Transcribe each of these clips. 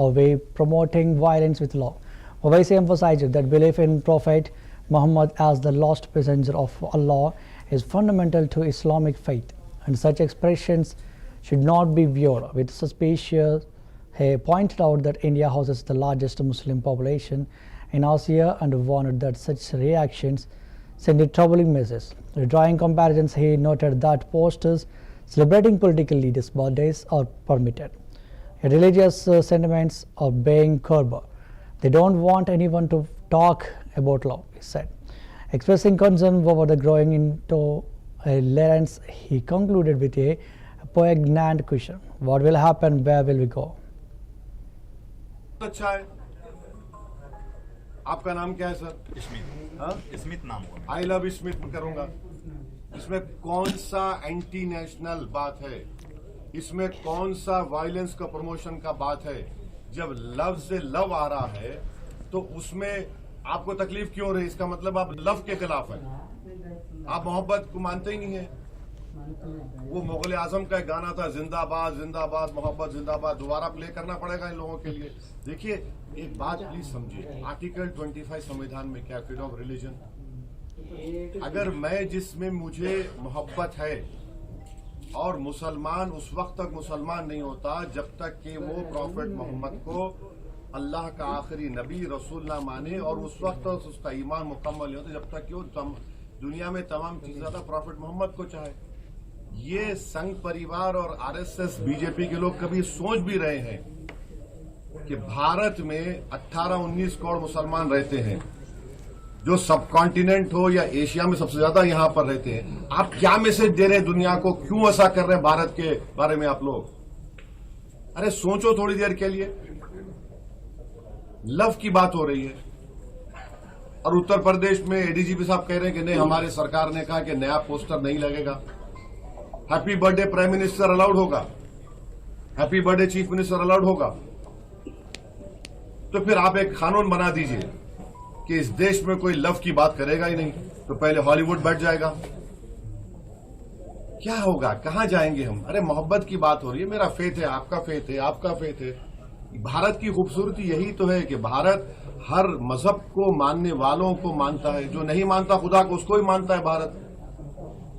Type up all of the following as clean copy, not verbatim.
or way promoting violence with law. Owaisi emphasized that belief in Prophet Muhammad as the lost messenger of Allah is fundamental to Islamic faith, and such expressions should not be viewed with suspicion. He pointed out that India houses the largest Muslim population in Asia and warned that such reactions send a troubling message. Drawing comparisons, he noted that posters celebrating political leaders' birthdays are permitted. Religious sentiments are being curbed. They don't want anyone to talk about law, he said. Expressing concern over the growing intolerance, he concluded with a poignant question: what will happen? Where will we go? अच्छा है। आपका नाम क्या है sir? Smith. हाँ? Smith नाम हुआ। I love Smith करूंगा। इसमें कौन सा एंटी नेशनल बात है? इसमें कौन सा वायलेंस का प्रमोशन का बात है? जब लव से लव आ रहा है तो उसमें आपको तकलीफ क्यों हो रही है? इसका मतलब आप लव के खिलाफ है, आप मोहब्बत को मानते ही नहीं है। वो मुगल आजम का एक गाना था, जिंदाबाद जिंदाबाद मोहब्बत जिंदाबाद, दोबारा प्ले करना पड़ेगा इन लोगों के लिए। देखिए एक बात प्लीज समझिए, आर्टिकल 25 संविधान में क्या, फ्रीडम ऑफ रिलीजन। अगर मैं जिसमें मुझे मोहब्बत है और मुसलमान उस वक्त तक मुसलमान नहीं होता जब तक कि वो प्रॉफिट मोहम्मद को अल्लाह का आखिरी नबी रसूल ना माने, और उस वक्त तक उसका ईमान मुकम्मल नहीं होता जब तक कि वो दुनिया में तमाम चीजें ज्यादा प्रॉफिट मोहम्मद को चाहे। ये संघ परिवार और आरएसएस बीजेपी के लोग कभी सोच भी रहे हैं कि भारत में 18-19 करोड़ मुसलमान रहते हैं, जो सब कॉन्टिनेंट हो या एशिया में सबसे ज्यादा यहां पर रहते हैं। आप क्या मैसेज दे रहे हैं दुनिया को? क्यों ऐसा कर रहे हैं भारत के बारे में आप लोग? अरे सोचो थोड़ी देर के लिए। लव की बात हो रही है और उत्तर प्रदेश में एडीजीपी साहब कह रहे हैं कि नहीं, हमारी सरकार ने कहा कि नया पोस्टर नहीं लगेगा। Happy birthday prime minister allowed होगा, happy birthday chief minister allowed होगा। तो फिर आप एक कानून बना दीजिए कि इस देश में कोई लव की बात करेगा ही नहीं, तो पहले हॉलीवुड बैठ जाएगा। क्या होगा? कहां जाएंगे हम? अरे मोहब्बत की बात हो रही है। मेरा फेथ है, आपका फेथ है, आपका फेथ है। भारत की खूबसूरती यही तो है कि भारत हर मजहब को मानने वालों को मानता है, जो नहीं मानता खुदा को उसको ही मानता है भारत।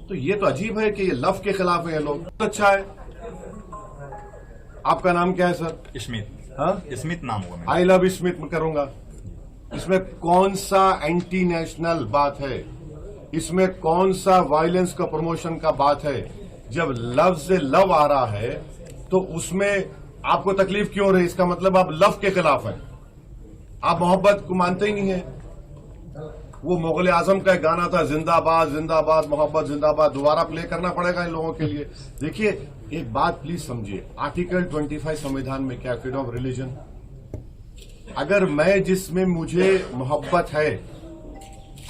तो ये तो अजीब है कि ये लव के खिलाफ है ये लोग। तो अच्छा है। आपका नाम क्या है सर? स्मिथ। हाँ? स्मिथ नाम हुआ। आई लव स्मिथ करूंगा। इसमें कौन सा एंटी नेशनल बात है? इसमें कौन सा वायलेंस का प्रमोशन का बात है? जब लव से लव आ रहा है तो उसमें आपको तकलीफ क्यों हो रही है? इसका मतलब आप लव के खिलाफ है, आप मोहब्बत को मानते ही नहीं है। वो मुगल आजम का एक गाना था, जिंदाबाद जिंदाबाद मोहब्बत जिंदाबाद, दोबारा प्ले करना पड़ेगा इन लोगों के लिए। देखिए एक बात प्लीज समझिए, आर्टिकल 25 संविधान में क्या, फ्रीडम ऑफ रिलीजन। अगर मैं जिसमें मुझे मोहब्बत है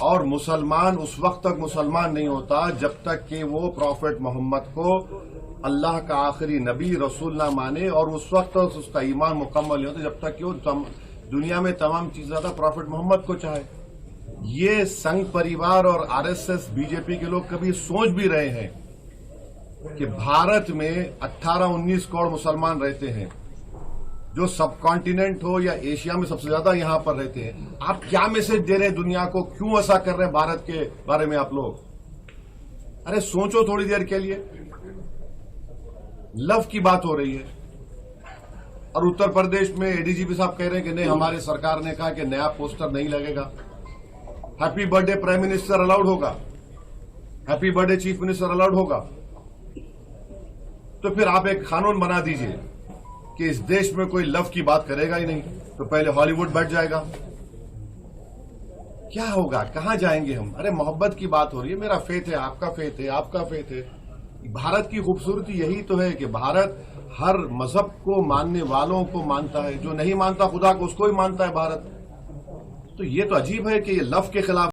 और मुसलमान उस वक्त तक मुसलमान नहीं होता जब तक कि वो प्रॉफिट मोहम्मद को अल्लाह का आखिरी नबी रसूल ना माने, और उस वक्त तक उसका ईमान मुकम्मल नहीं होता जब तक कि वो दुनिया में तमाम चीजें ज्यादा प्रॉफिट मोहम्मद को चाहे। ये संघ परिवार और आरएसएस बीजेपी के लोग कभी सोच भी रहे हैं कि भारत में 18-19 करोड़ मुसलमान रहते हैं, जो सब कॉन्टिनेंट हो या एशिया में सबसे ज्यादा यहां पर रहते हैं। आप क्या मैसेज दे रहे हैं दुनिया को? क्यों ऐसा कर रहे हैं भारत के बारे में आप लोग? अरे सोचो थोड़ी देर के लिए। लव की बात हो रही है और उत्तर प्रदेश में एडीजीपी साहब कह रहे हैं कि नहीं, हमारी सरकार ने कहा कि नया पोस्टर नहीं लगेगा। Happy birthday prime minister allowed होगा, happy birthday chief minister allowed होगा। तो फिर आप एक कानून बना दीजिए कि इस देश में कोई लव की बात करेगा ही नहीं, तो पहले हॉलीवुड बैठ जाएगा। क्या होगा? कहां जाएंगे हम? अरे मोहब्बत की बात हो रही है। मेरा फेथ है, आपका फेथ है, आपका फेथ है। भारत की खूबसूरती यही तो है कि भारत हर मजहब को मानने वालों को मानता है, जो नहीं मानता खुदा को उसको ही मानता है भारत। तो ये तो अजीब है कि ये लव के खिलाफ